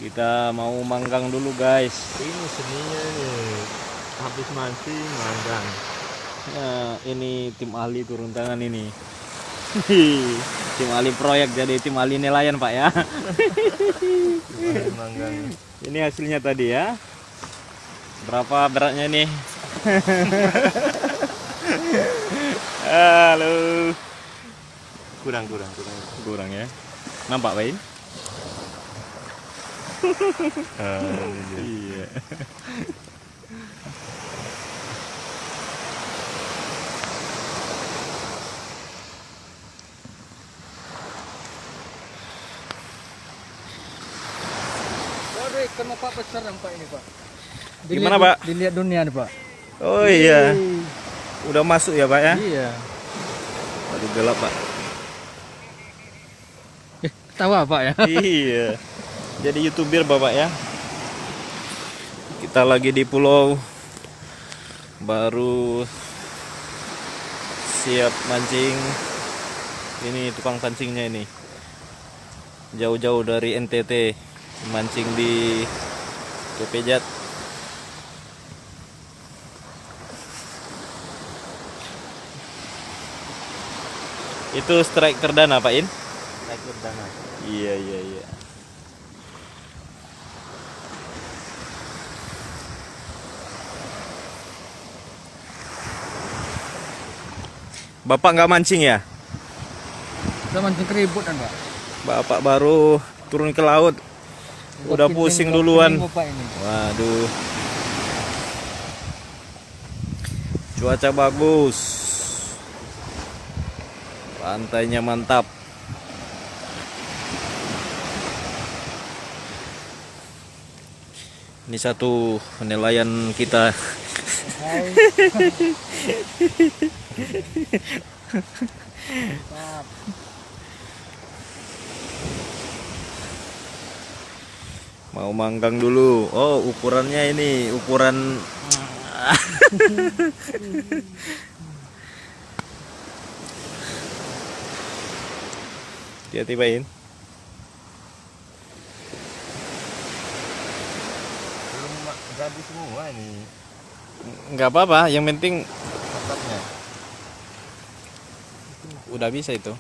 Kita mau manggang dulu guys. Ini seninya nih, habis mancing manggang. Nah, ini tim ahli turun tangan ini. Tim ahli proyek jadi tim ahli nelayan Pak ya. Manggang. Ini hasilnya tadi ya. Berapa beratnya nih? Halo. Kurang ya. Nampak Pak? Iya. Ikan Pak besar yang Pak ini Pak. Gimana Pak? Dilihat dunia nih Pak. Oh iya. Udah masuk ya Pak ya? Iya. Aduh gelap Pak. Ketawa Pak ya. Iya. Jadi YouTuber Bapak ya. Kita lagi di pulau, baru siap mancing. Ini tukang pancingnya ini. Jauh-jauh dari NTT mancing di Kepejat. Itu strike perdana Pak In? Strike perdana. Iya. Bapak nggak mancing ya? Kita mancing keribut kan Pak. Bapak baru turun ke laut. Udah pusing duluan. Pak ini. Waduh. Cuaca bagus. Pantainya mantap. Ini satu nelayan kita. Hai. Mau manggang dulu. Oh, ukurannya ini ukuran. Hati-hati Pak In. Belum jadi semua ini Nggak apa-apa, yang penting atapnya. udah bisa itu.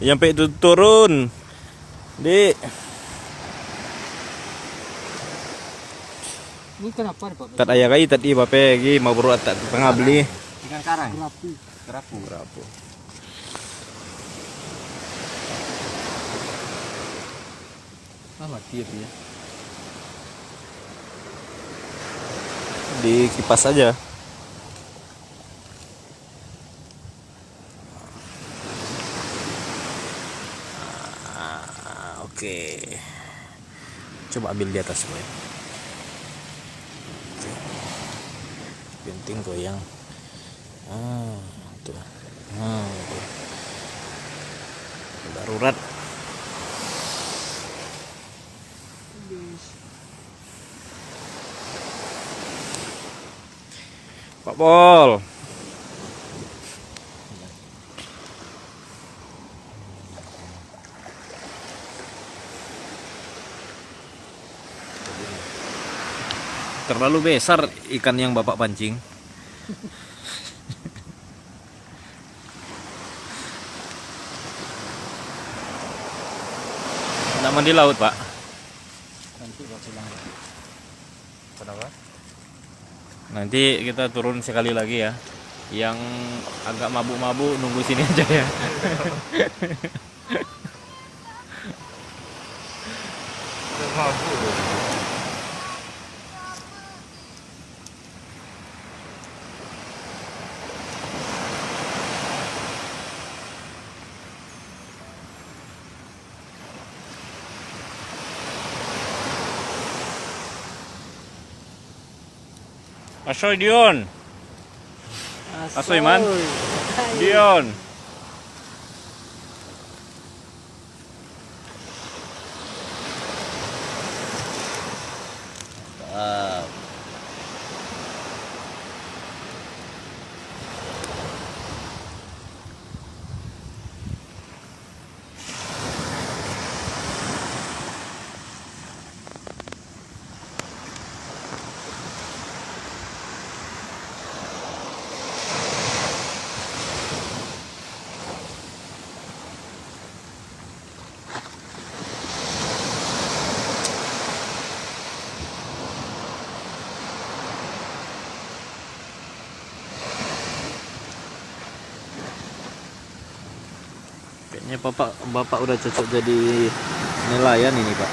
Sampai itu turun. Di Ini kenapa nih Pak? tat ayah kai tat iba pegi mau beruat tat tengah beli. Ikan karang. Kerapu. Kerapu. Mati ya. Di kipas aja. Oke. Coba ambil di atas gue. Penting goyang. Tuh. Tuh. Darurat. Pak Pol. Terlalu besar ikan yang Bapak pancing. Nggak mandi laut Pak. Nanti Pak pulang. Kenapa? Nanti kita turun sekali lagi ya. Yang agak mabuk-mabuk nunggu sini aja ya. Udah mabuk loh. Asoy Dion. Asoy man. Dion. Kayaknya bapak udah cocok jadi nelayan ini pak.